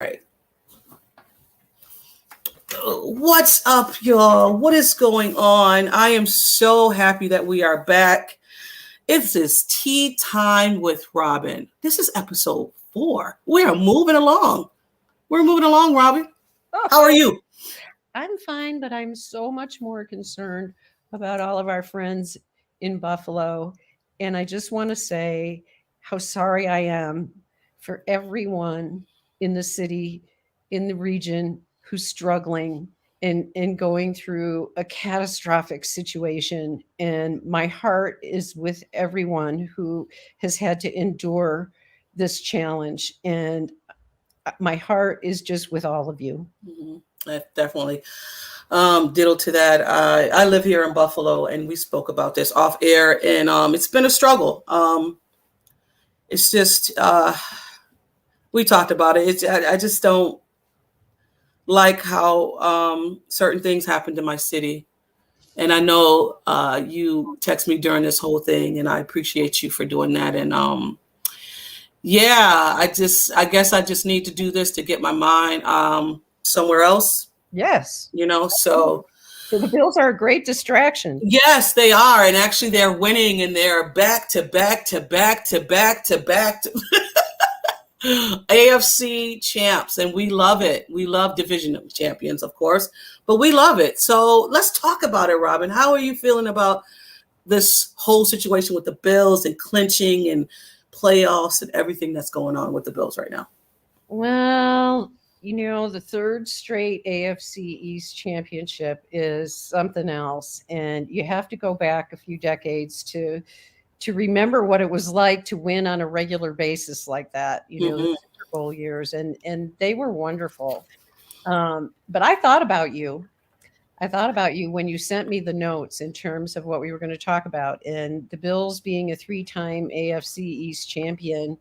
Right. What's up, y'all? What is going on? I am so happy that we are back. It's this tea time with Robyn. This is episode 4. We are moving along. We're moving along, Robyn. How are you? I'm fine, but I'm so much more concerned about all of our friends in Buffalo. And I just want to say how sorry I am for everyone in the city, in the region who's struggling and going through a catastrophic situation. And my heart is with everyone who has had to endure this challenge. And my heart is just with all of you. Definitely. Diddle to that. I live here in Buffalo, and we spoke about this off air, and it's been a struggle. It's just we talked about it. I just don't like how certain things happened in my city. And I know you text me during this whole thing, and I appreciate you for doing that. And yeah, I guess I just need to do this to get my mind somewhere else, Yes. So So the Bills are a great distraction. yes, they are, and actually they're winning, and they're back to back to back to back to back to AFC champs, and we love it. We love division champions, of course, but we love it. So let's talk about it, Robyn. How are you feeling about this whole situation with the Bills and clinching and playoffs and everything that's going on with the Bills right now? Well, the third straight AFC East championship is something else. And you have to go back a few decades to remember what it was like to win on a regular basis like that, the Super Bowl years. And they were wonderful. But I thought about you. I thought about you when you sent me the notes in terms of what we were going to talk about. And the Bills being a 3-time AFC East champion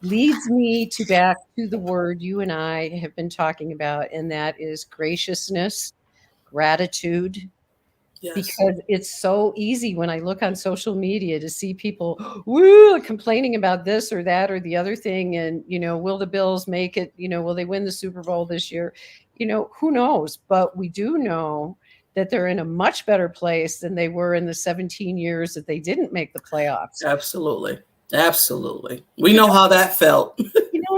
leads me back to the word you and I have been talking about, and that is graciousness, gratitude. Yes. Because it's so easy when I look on social media to see people complaining about this or that or the other thing. And, will the Bills make it? Will they win the Super Bowl this year? Who knows? But we do know that they're in a much better place than they were in the 17 years that they didn't make the playoffs. Absolutely. Absolutely. We know how that felt.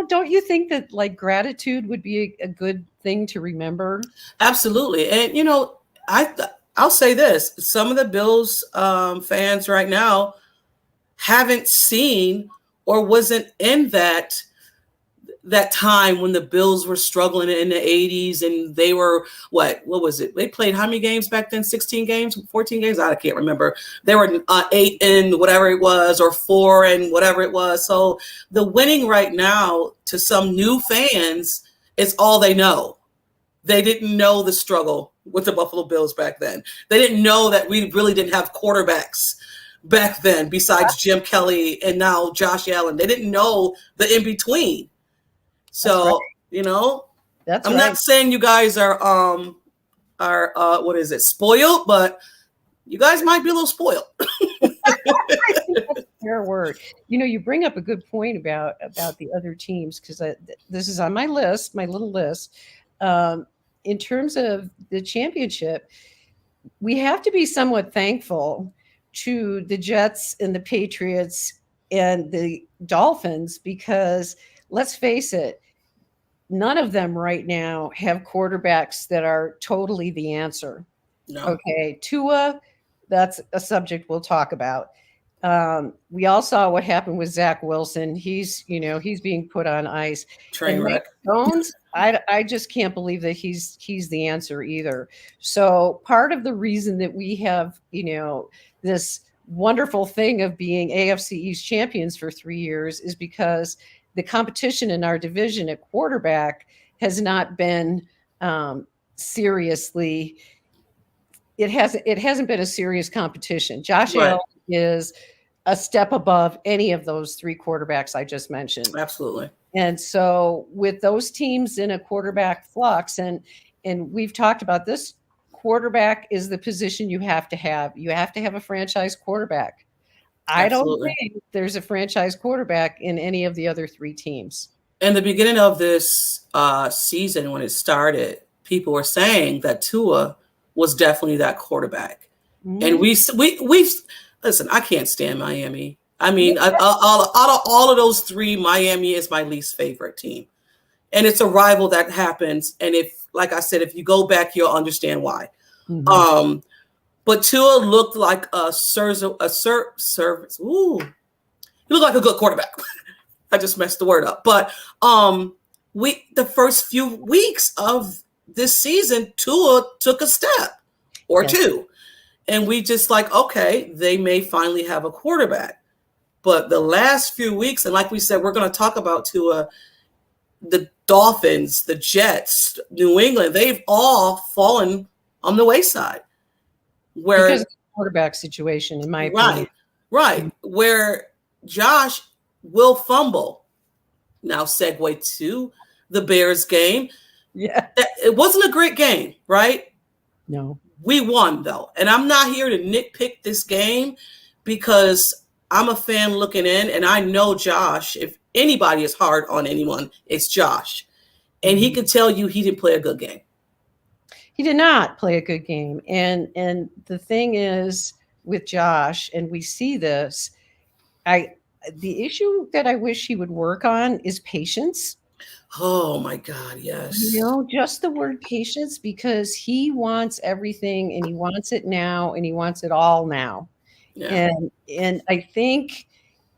Don't you think that gratitude would be a good thing to remember? Absolutely. And, I'll say this. Some of the Bills fans right now haven't seen or wasn't in that time when the Bills were struggling in the 80s, and they were, what was it? They played how many games back then? 16 games, 14 games? I can't remember. They were 8 and whatever it was, or 4 and whatever it was. So the winning right now to some new fans is all they know. They didn't know the struggle with the Buffalo Bills back then. They didn't know that we really didn't have quarterbacks back then besides Jim Kelly and now Josh Allen. They didn't know the in-between. So, That's I'm not saying you guys are what is it, spoiled, but you guys might be a little spoiled. That's a fair word. You bring up a good point about the other teams, because this is on my list, my little list. In terms of the championship, we have to be somewhat thankful to the Jets and the Patriots and the Dolphins, because let's face it, none of them right now have quarterbacks that are totally the answer. No. Okay, Tua, that's a subject we'll talk about. We all saw what happened with Zach Wilson. He's being put on ice. Train wreck. Jones, I just can't believe that he's the answer either. So part of the reason that we have, this wonderful thing of being AFC East champions for 3 years is because the competition in our division at quarterback has not been seriously. It hasn't been a serious competition. Josh Allen is a step above any of those 3 quarterbacks I just mentioned. Absolutely. And so with those teams in a quarterback flux, and we've talked about this, quarterback is the position you have to have. You have to have a franchise quarterback. I don't think there's a franchise quarterback in any of the other 3 teams. in the beginning of this season, when it started, people were saying that Tua was definitely that quarterback. And Mm. we listen. I can't stand Miami. I mean, out of all of those three, Miami is my least favorite team, and it's a rival that happens. And if, like I said, if you go back, you'll understand why. Mhm. Um, but Tua looked like service. Ooh, he looked like a good quarterback. I just messed the word up. But we the first few weeks of this season, Tua took a step or Yes. two. And we just like, okay, they may finally have a quarterback. But the last few weeks, and like we said, we're going to talk about Tua, the Dolphins, the Jets, New England, they've all fallen on the wayside. Because Where, of the quarterback situation, in my opinion. right, right, where Josh will fumble. Now, segue to the Bears game. Yeah. It wasn't a great game, right? No. We won though. And I'm not here to nitpick this game because I'm a fan looking in and I know Josh. If anybody is hard on anyone, it's Josh. And he Mhm. can tell you he didn't play a good game. He did not play a good game. And the thing is with Josh, and we see this, I the issue that I wish he would work on is patience. Oh my God, yes. Just the word patience, because he wants everything and he wants it now and he wants it all now. Yeah. And I think,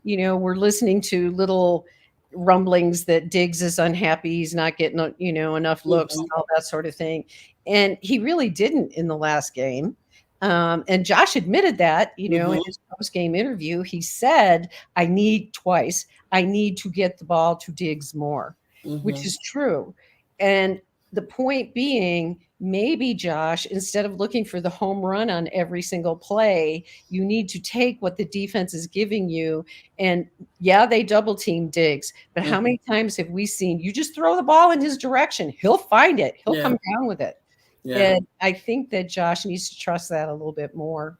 we're listening to little rumblings that Diggs is unhappy, he's not getting, enough looks and Mm-hmm. all that sort of thing. And he really didn't in the last game. And Josh admitted that, in Mm-hmm. his post-game interview, he said, I need to get the ball to Diggs more, which Mm-hmm. is true. And the point being, maybe Josh, instead of looking for the home run on every single play, you need to take what the defense is giving you. And yeah, they double team Diggs, but how Mm-hmm. many times have we seen you just throw the ball in his direction? He'll find it, he'll Yeah. come down with it. Yeah. And I think that Josh needs to trust that a little bit more.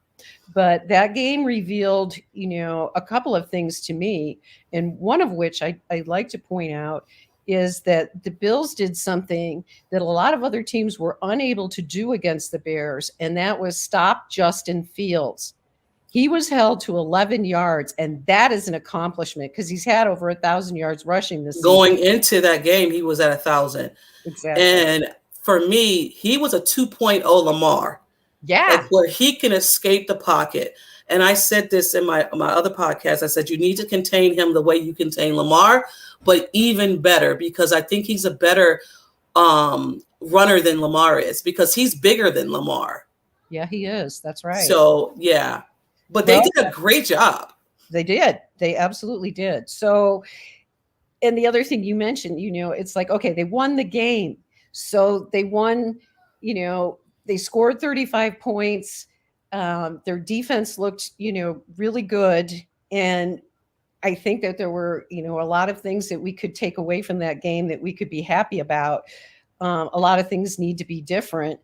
But that game revealed, a couple of things to me. And one of which I'd like to point out is that the Bills did something that a lot of other teams were unable to do against the Bears, and that was stop Justin Fields. He was held to 11 yards, and that is an accomplishment because he's had over 1,000 yards rushing this season. Going into that game, he was at 1,000. Exactly. And for me, he was a 2.0 Lamar. Like Yeah. where he can escape the pocket. And I said this in my other podcast. I said you need to contain him the way you contain Lamar, but even better because I think he's a better runner than Lamar is because he's bigger than Lamar. Yeah, he is. That's right. So yeah, but they Well, did a great job. they did. They absolutely did. So, and the other thing you mentioned, it's like, okay, they won the game. So they won, they scored 35 points. Their defense looked, really good. And I think that there were, a lot of things that we could take away from that game that we could be happy about. A lot of things need to be different.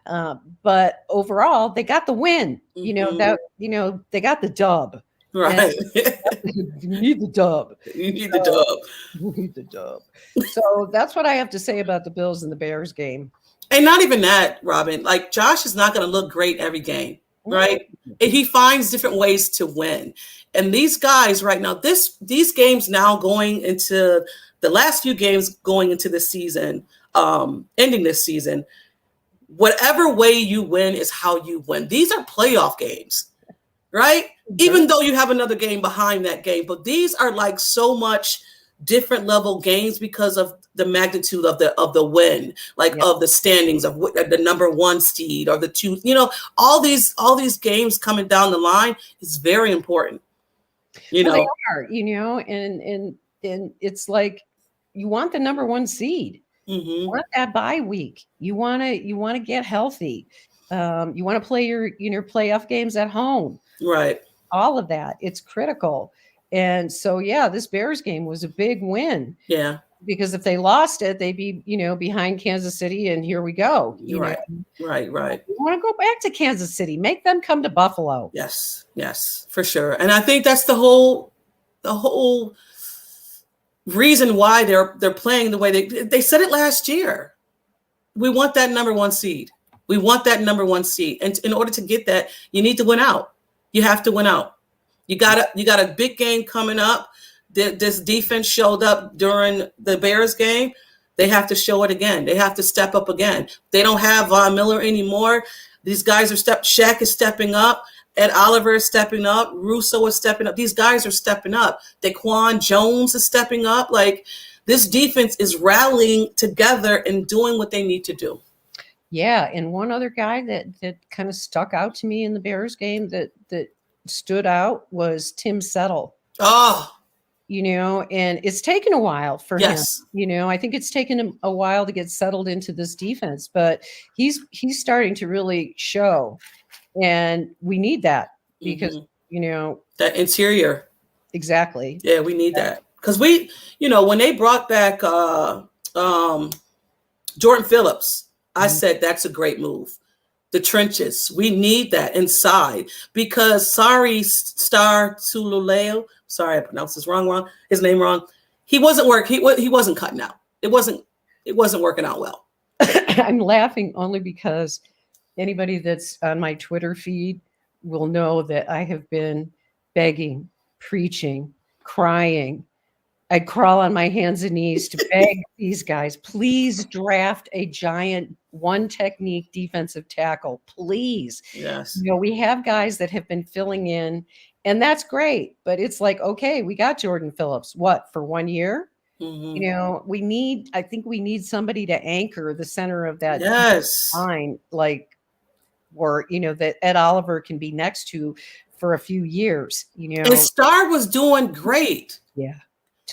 But overall, they got the win. Mm-hmm. They got the dub. And Right. you need the dub. You need the So dub. you need the dub. So that's what I have to say about the Bills and the Bears game. And not even that, Robyn. Like Josh is not going to look great every game, Mm. right? And he finds different ways to win. And these guys right now, these games now going into the last few games going into the season, ending this season, whatever way you win is how you win. These are playoff games, right? Even though you have another game behind that game, but these are like so much different level games because of the magnitude of the win, like Yeah. of the standings of the number one seed or the two. All these games coming down the line is very important. Well, they are, and it's like you want the number one seed. You Mm-hmm. want that bye week. You want to get healthy. You want to play your playoff games at home. Right. All of that, it's critical. And so, yeah, this Bears game was a big win Yeah. because if they lost it, they'd be, behind Kansas City, and here we go. Right. Right. You want to go back to Kansas City, make them come to Buffalo. Yes, for sure. And I think that's the whole reason why they're playing the way they said it last year. We want that number one seed. We want that number one seed. And in order to get that, you need to win out. You have to win out. You got a big game coming up. This defense showed up during the Bears game. They have to show it again. They have to step up again. They don't have Von Miller anymore. These guys are Shaq is stepping up. Ed Oliver is stepping up. Russo is stepping up. These guys are stepping up. Daquan Jones is stepping up. Like, this defense is rallying together and doing what they need to do. Yeah, and one other guy that kind of stuck out to me in the Bears game that stood out was Tim Settle. Oh, and it's taken a while for him. yes. I think it's taken him a while to get settled into this defense, but he's starting to really show, and we need that because that interior. Exactly. Yeah, we need that because when they brought back Jordan Phillips, I said that's a great move. The trenches, we need that inside because Star Tululeo, sorry I pronounced his name wrong. He wasn't he wasn't cutting out. It wasn't working out well. I'm laughing only because anybody that's on my Twitter feed will know that I have been begging, preaching, crying. I'd crawl on my hands and knees to beg these guys, please draft a giant one technique defensive tackle, please. Yes. We have guys that have been filling in, and that's great. But it's like, okay, we got Jordan Phillips. What, for 1 year? Mm-hmm. I think we need somebody to anchor the center of that line, or that Ed Oliver can be next to for a few years. And Star was doing great. Yeah.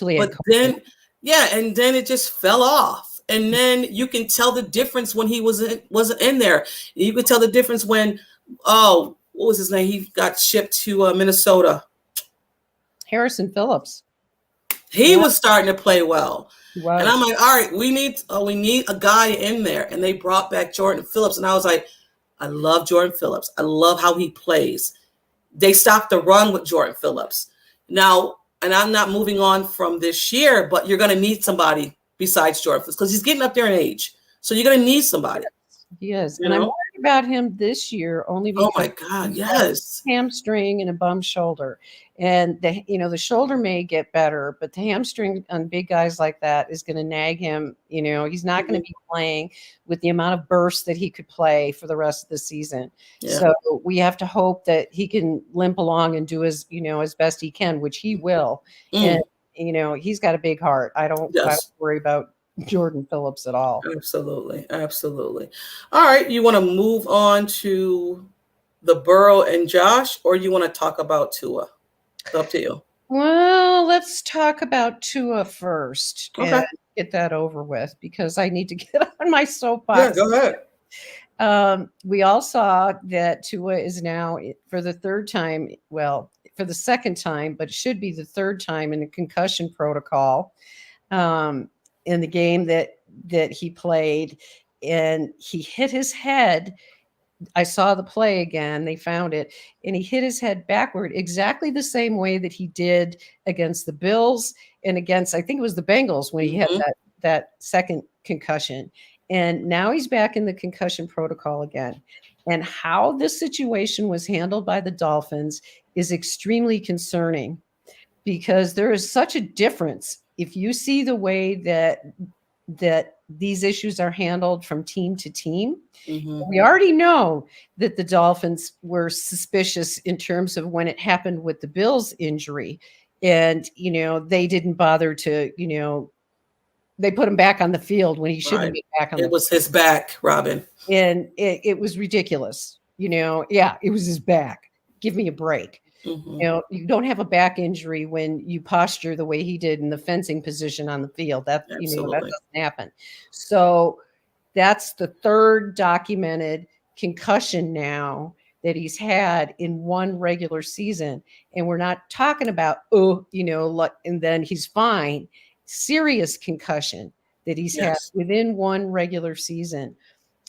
But then it just fell off. And then you can tell the difference when he wasn't in there. You could tell the difference when, what was his name? He got shipped to Minnesota. Harrison Phillips. He was starting to play well. And I'm like, all right, we need a guy in there. And they brought back Jordan Phillips. And I was like, I love Jordan Phillips. I love how he plays. They stopped the run with Jordan Phillips. Now, and I'm not moving on from this year, but you're going to need somebody besides Jordan because he's getting up there in age. So you're going to need somebody. Yes. And I'm worried about him this year only because oh my God, yes, hamstring and a bum shoulder. And the shoulder may get better, but the hamstring on big guys like that is going to nag him. He's not going to be playing with the amount of bursts that he could play for the rest of the season. Yeah. So we have to hope that he can limp along and do as best he can, which he will. And he's got a big heart. I don't worry about Jordan Phillips at all. Absolutely. All right, you want to move on to the Burrow and Josh, or you want to talk about Tua? It's up to you. Well, let's talk about Tua first. Okay. And get that over with because I need to get on my soapbox. Yeah, go ahead. We all saw that Tua is now for the second time, but it should be the third time in the concussion protocol in the game that he played, and he hit his head. I saw the play again. They found it, and he hit his head backward exactly the same way that he did against the Bills and against, I think it was the Bengals when he had that second concussion. And now he's back in the concussion protocol again. And how this situation was handled by the Dolphins is extremely concerning because there is such a difference. If you see the way that these issues are handled from team to team, we already know that the Dolphins were suspicious in terms of when it happened with the Bills injury. And, they didn't bother to, they put him back on the field when he shouldn't be back on the field. It was his back, Robyn. And it was ridiculous. It was his back. Give me a break. You don't have a back injury when you posture the way he did in the fencing position on the field. That doesn't happen. So that's the third documented concussion now that he's had in one regular season. And we're not talking about, and then he's fine. Serious concussion that he's had within one regular season.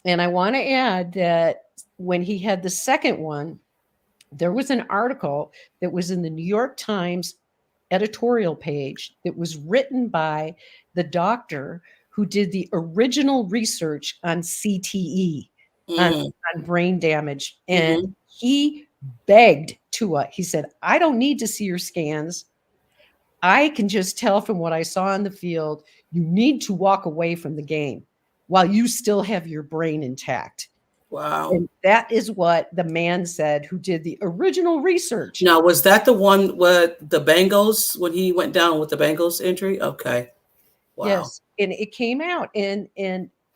And I want to add that when he had the second one, there was an article that was in the New York Times editorial page that was written by the doctor who did the original research on CTE, on, Mm-hmm. on brain damage. And Mm-hmm. he begged Tua, he said, I don't need to see your scans. I can just tell from what I saw on the field, you need to walk away from the game while you still have your brain intact. Wow. And that is what the man said who did the original research. Now, was that the one with the Bengals when he went down with the Bengals injury? Okay. Wow. Yes. And it came out. And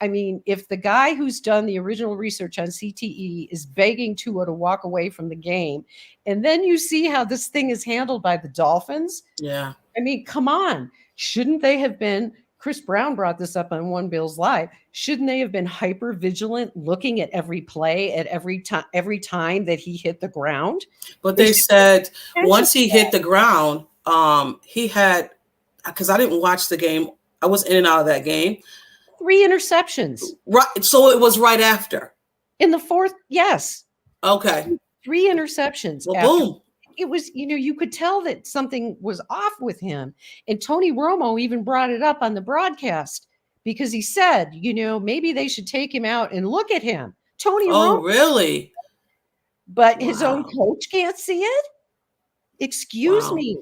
I mean, if the guy who's done the original research on CTE is begging Tua to walk away from the game, and then you see how this thing is handled by the Dolphins, Yeah. I mean, come on. Shouldn't they have been? Chris Brown brought this up on One Bills Live. Shouldn't they have been hyper vigilant, looking at every play, at every time that he hit the ground? But they said Attention once he hit the ground, he had, because I didn't watch the game. I was in and out of that game. 3 interceptions Right. So it was right after. in the fourth. Yes, Okay. 3 interceptions. Well, After boom. it was, you could tell that something was off with him. And Tony Romo even brought it up on the broadcast because he said, maybe they should take him out and look at him. Tony Oh, Romo, really? but his own Wow. coach can't see it. Excuse Wow. me.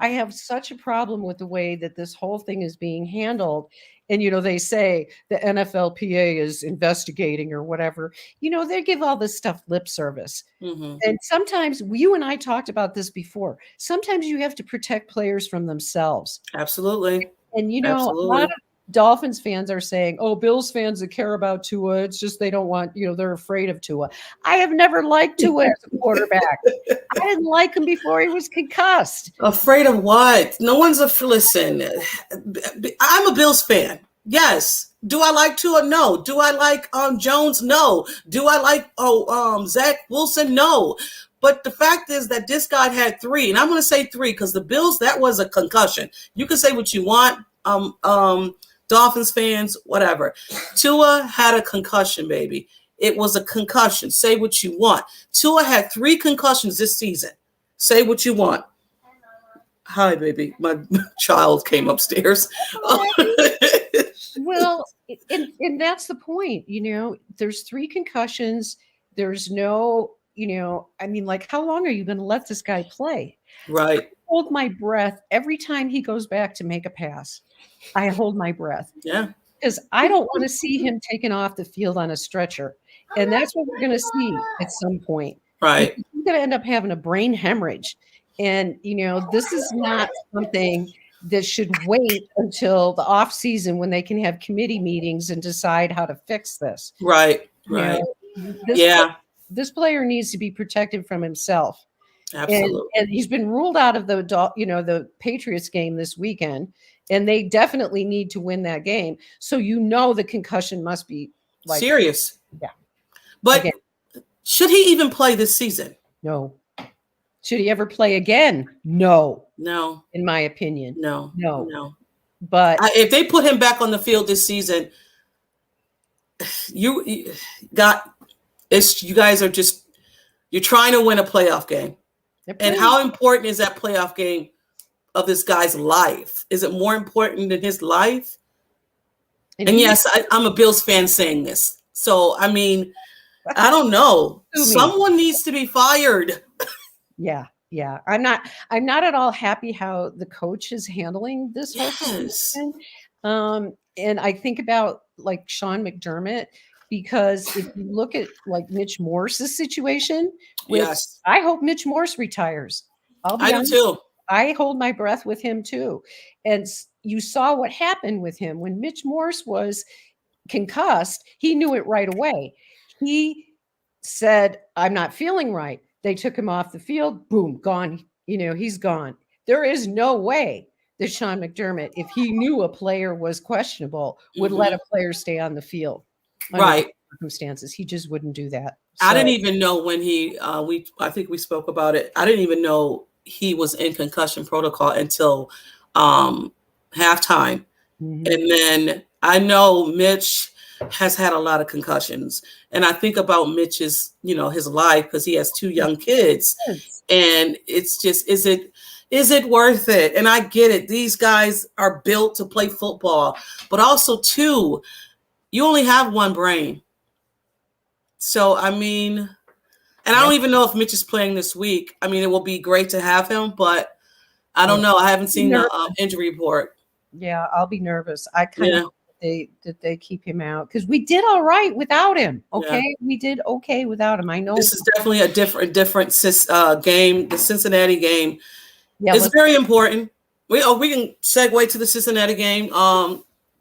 I have such a problem with the way that this whole thing is being handled. And, they say the NFLPA is investigating or whatever. They give all this stuff lip service. Mm-hmm. And sometimes you and I talked about this before. Sometimes you have to protect players from themselves. Absolutely. And, a lot Absolutely. of Dolphins fans are saying, oh, Bills fans that care about Tua, it's just they don't want, they're afraid of Tua. I have never liked Tua as a quarterback. I didn't like him before he was concussed. Afraid of what? No one's listen. I'm a Bills fan. Yes. Do I like Tua? No. Do I like Jones? No. Do I like Zach Wilson? No. But the fact is that this guy had 3, and I'm going to say 3 because the Bills, that was a concussion. You can say what you want, Dolphins fans, whatever. Tua had a concussion, baby. It was a concussion. Say what you want. Tua had 3 concussions this season. Say what you want. Hi, baby. My child came upstairs. Well, and that's the point. There's 3 concussions. There's no, how long are you going to let this guy play? Right. I hold my breath every time he goes back to make a pass. I hold my breath. Yeah. Because I don't want to see him taken off the field on a stretcher. And that's what we're going to see at some point. Right. He's going to end up having a brain hemorrhage. And, this is not something that should wait until the off season when they can have committee meetings and decide how to fix this. Right. Right. This player needs to be protected from himself. Absolutely. And he's been ruled out of the Patriots game this weekend, and they definitely need to win that game. So the concussion must be serious. Yeah. But again, should he even play this season? No. Should he ever play again? No. No. In my opinion. No. But if they put him back on the field this season, you guys are you're trying to win a playoff game. And how important is that playoff game of this guy's life? Is it more important than his life? And yes, I'm a Bills fan saying this. So, I mean, I don't know. Someone needs to be fired. Yeah. I'm not at all happy how the coach is handling this whole situation. And I think about Sean McDermott, because if you look at Mitch Morse's situation, I hope Mitch Morse retires. I do too. I hold my breath with him too. And you saw what happened with him when Mitch Morse was concussed. He knew it right away. He said, I'm not feeling right. They took him off the field. Boom, gone. He's gone. There is no way that Sean McDermott, if he knew a player was questionable, would let a player stay on the field. Under circumstances. He just wouldn't do that. So, I didn't even know when I think we spoke about it. I didn't even know he was in concussion protocol until halftime. Mm-hmm. And then I know Mitch has had a lot of concussions. And I think about Mitch's, his life, because he has 2 young kids. And it's just, Is it worth it? And I get it. These guys are built to play football, but also too, you only have one brain. So I mean, and I Yeah. don't even know if Mitch is playing this week. I mean, it will be great to have him, but I Oh, don't know. I haven't seen the nervous. injury report. Yeah, I'll be nervous. I kind of Yeah, hope that they keep him out because we did all right without him. yeah. Okay, we did okay without him. I know. This is definitely a different game. The Cincinnati game Yeah, is let's. very important. We can segue to the Cincinnati game.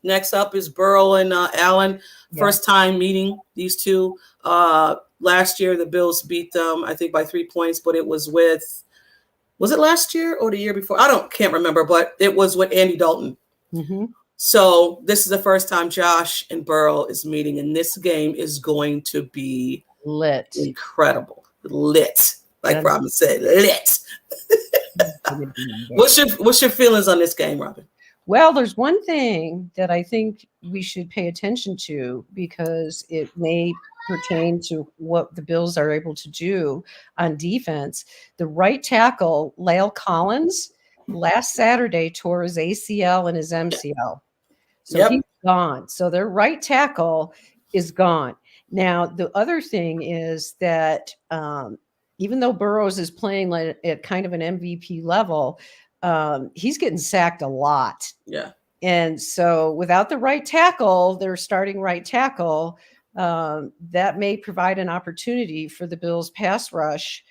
Next up is Burrow and Allen. Yeah, First time meeting these two. Last year the Bills beat them, I think, by 3 points, but it was was it last year or the year before? Can't remember, but it was with Andy Dalton. hmm So this is the first time Josh and Burrow is meeting, and this game is going to be lit. incredible. Lit. Like That's Robyn said, lit. gonna be lit. What's your feelings on this game, Robyn? Well, there's one thing that I think we should pay attention to because it may pertain to what the Bills are able to do on defense. The right tackle, Lyle Collins, last Saturday tore his ACL and his MCL. So Yep. he's gone. So their right tackle is gone. Now, the other thing is that even though Burrows is playing at kind of an MVP level, he's getting sacked a lot. Yeah. And so without the right tackle, their starting right tackle, that may provide an opportunity for the Bills pass rush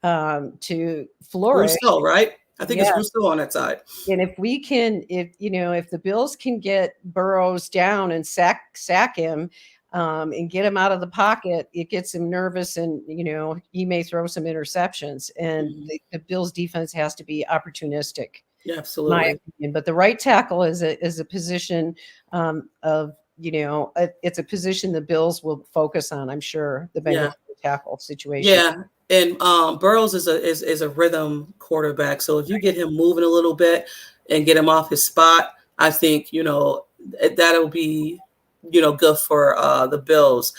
to flourish. Rousseau, right? I think Yeah. it's Rousseau on that side. And if we can, if the Bills can get Burrows down and sack him and get him out of the pocket, it gets him nervous, and he may throw some interceptions. And the Bills' defense has to be opportunistic, Yeah, my absolutely. opinion. But the right tackle is a position of it's a position the Bills will focus on. I'm sure the Bengals tackle situation. Yeah. And Burrows is a rhythm quarterback. So if you get him moving a little bit and get him off his spot, I think, that'll be, good for the Bills.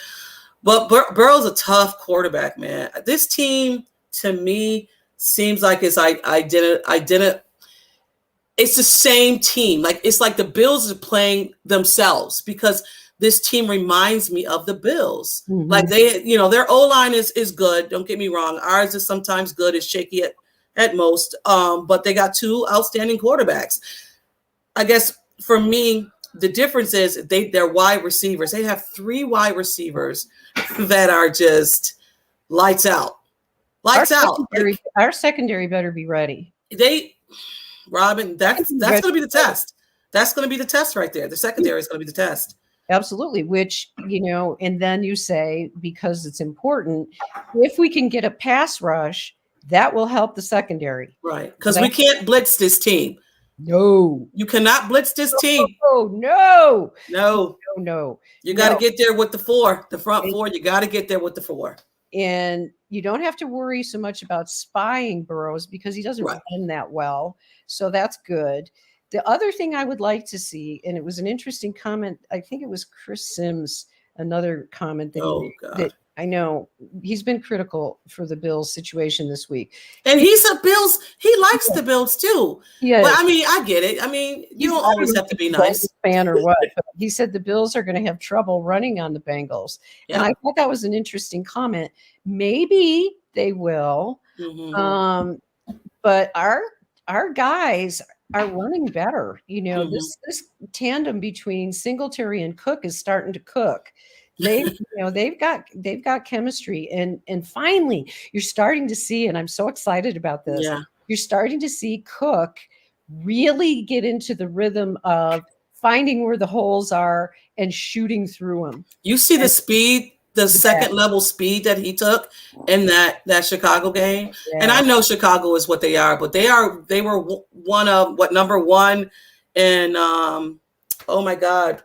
But Burrow's a tough quarterback, man. This team, to me, seems like I didn't. It's the same team. Like, it's like the Bills are playing themselves because this team reminds me of the Bills. Mhm. Like their O-line is good. Don't get me wrong. Ours is sometimes good. It's shaky at most. But they got two outstanding quarterbacks. I guess for me, the difference is they're wide receivers. They have 3 wide receivers that are just lights out. Lights out. Our secondary better be ready. Robyn, that's going to be the test. That's going to be the test right there. The secondary is going to be the test. Absolutely. Which, and then you say, because it's important, if we can get a pass rush, that will help the secondary. Right. Because we can't blitz this team. No. You cannot blitz this team. No. You got to get there with the 4, the front 4. You got to get there with the 4. And you don't have to worry so much about spying Burrows because he doesn't run that well. So that's good. The other thing I would like to see, and it was an interesting comment, I think it was Chris Sims, another comment that I know he's been critical for the Bills situation this week. And he likes the Bills too. Yeah. But I mean, I get it. I mean, you don't always have to be nice. Fan or what? But he said the Bills are going to have trouble running on the Bengals. Yeah. And I thought that was an interesting comment. Maybe they will. Mm-hmm. But our guys are running better. This tandem between Singletary and Cook is starting to cook. They've got chemistry, and finally you're starting to see, and I'm so excited about this. Yeah. You're starting to see Cook really get into the rhythm of finding where the holes are and shooting through them. You see the speed, the second level speed that he took in that Chicago game. Yeah. And I know Chicago is what they are, but they were one of number 1 in oh my God,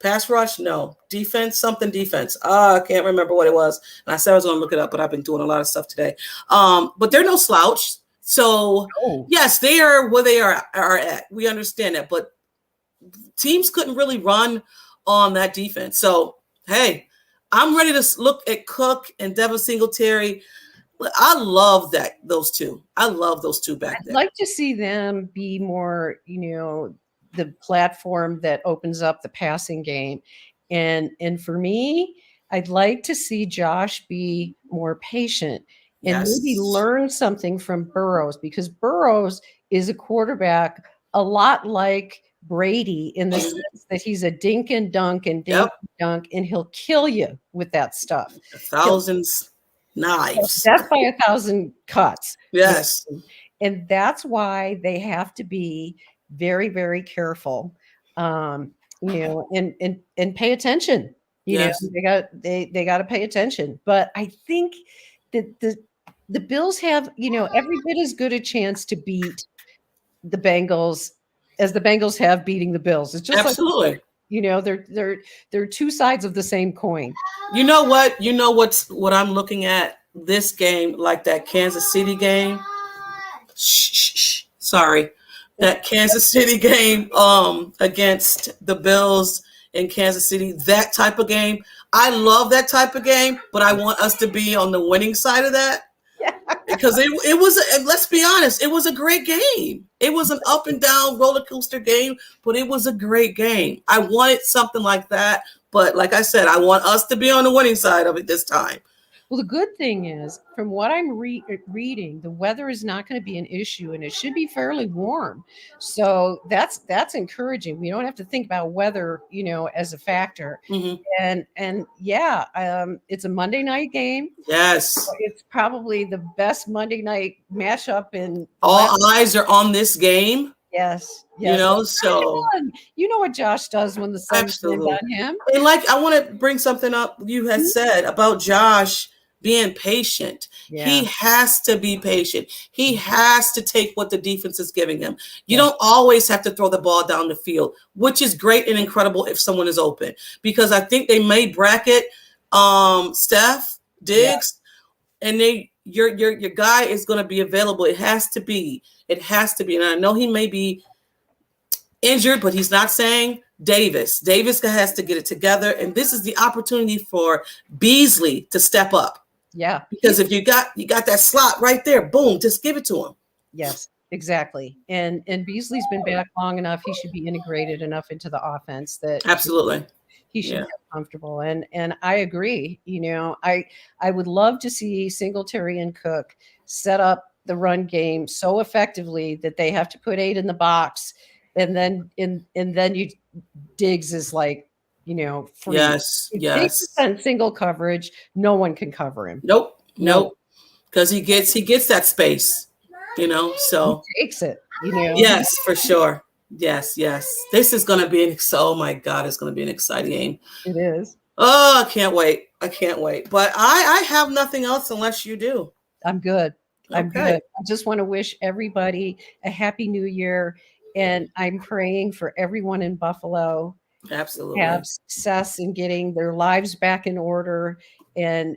pass rush? No. Defense? I can't remember what it was. And I said I was going to look it up, but I've been doing a lot of stuff today. But they're no slouch. So yes, they are where they are at. We understand that, but teams couldn't really run on that defense. So, hey, I'm ready to look at Cook and Devin Singletary I love that those two. I love those two back I'd there. like to see them be more, the platform that opens up the passing game. And for me, I'd like to see Josh be more patient and maybe Yes. learn something from Burrows, because Burrows is a quarterback a lot like Brady in the sense that he's a dink and dunk and dink Yep. and dunk, and he'll kill you with that stuff. He'll Thousands knives. death by a thousand cuts. Yes. And that's why they have to be very, very careful, and pay attention. Yes. They got to pay attention. But I think that the Bills have, every bit as good a chance to beat the Bengals as the Bengals have beating the Bills. It's just like, Absolutely. they're two sides of the same coin. You know what? You know what I'm looking at this game, like that Kansas City game. Shh, shh, shh. Sorry. That Kansas City game against the Bills in Kansas City, that type of game. I love that type of game, but I want us to be on the winning side of that. Because it was, let's be honest, it was a great game. It was an up and down roller coaster game, but it was a great game. I wanted something like that, but like I said, I want us to be on the winning side of it this time. Well, the good thing is, from what I'm reading, the weather is not going to be an issue, and it should be fairly warm. So that's encouraging. We don't have to think about weather, as a factor. Mm-hmm. And yeah, it's a Monday night game. Yes. It's probably the best Monday night mashup in. All eyes are on this game. Yes. So you know what Josh does when the sun shines on him. And like, I want to bring something up you had said about Josh being patient. Yeah. He has to be patient. He has to take what the defense is giving him. You don't always have to throw the ball down the field, which is great and incredible if someone is open, because I think they may bracket Steph Diggs, and your guy is going to be available. It has to be. And I know he may be injured, but he's not saying Davis. Davis has to get it together, and this is the opportunity for Beasley to step up. Yeah, because if you got that slot right there, boom, just give it to him. Yes, exactly. And Beasley's been back long enough; he should be integrated enough into the offense that absolutely he should be comfortable. And I agree. I would love to see Singletary and Cook set up the run game so effectively that they have to put 8 in the box. And then you Diggs is like, free. Yes. Diggs is on single coverage. No one can cover him. Nope. Because he gets that space, so he takes it, Yes, for sure. Yes. This is going to be oh my God, it's going to be an exciting game. It is. Oh, I can't wait. But I have nothing else unless you do. I'm good. I'm good. I just want to wish everybody a happy new year. And I'm praying for everyone in Buffalo absolutely have success in getting their lives back in order and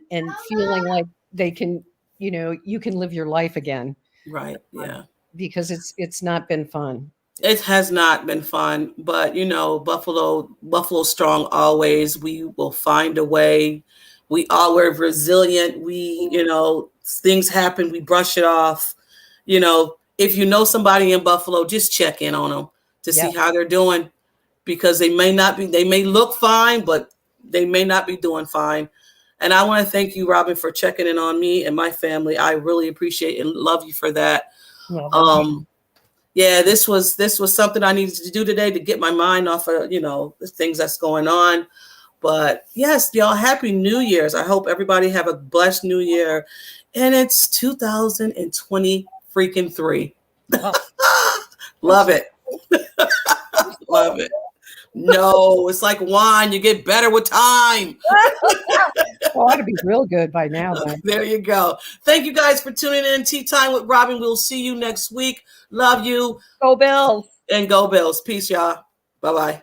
feeling like they can, you can live your life again. Right. Yeah. Because it's not been fun. It has not been fun, but Buffalo strong always. We will find a way. We're resilient. Things happen. We brush it off. If you know somebody in Buffalo, just check in on them to see how they're doing, because they may look fine, but they may not be doing fine. And I want to thank you, Robyn, for checking in on me and my family. I really appreciate and love you for that. This was something I needed to do today to get my mind off of, the things that's going on. But yes, y'all, happy New Year's. I hope everybody have a blessed New Year. And it's 2020 freaking 3. Love it. Love it. No, it's like wine. You get better with time. Well, ought to be real good by now. Then. There you go. Thank you guys for tuning in. Tea Time with Robyn. We'll see you next week. Love you. Go Bills. And go Bills. Peace, y'all. Bye-bye.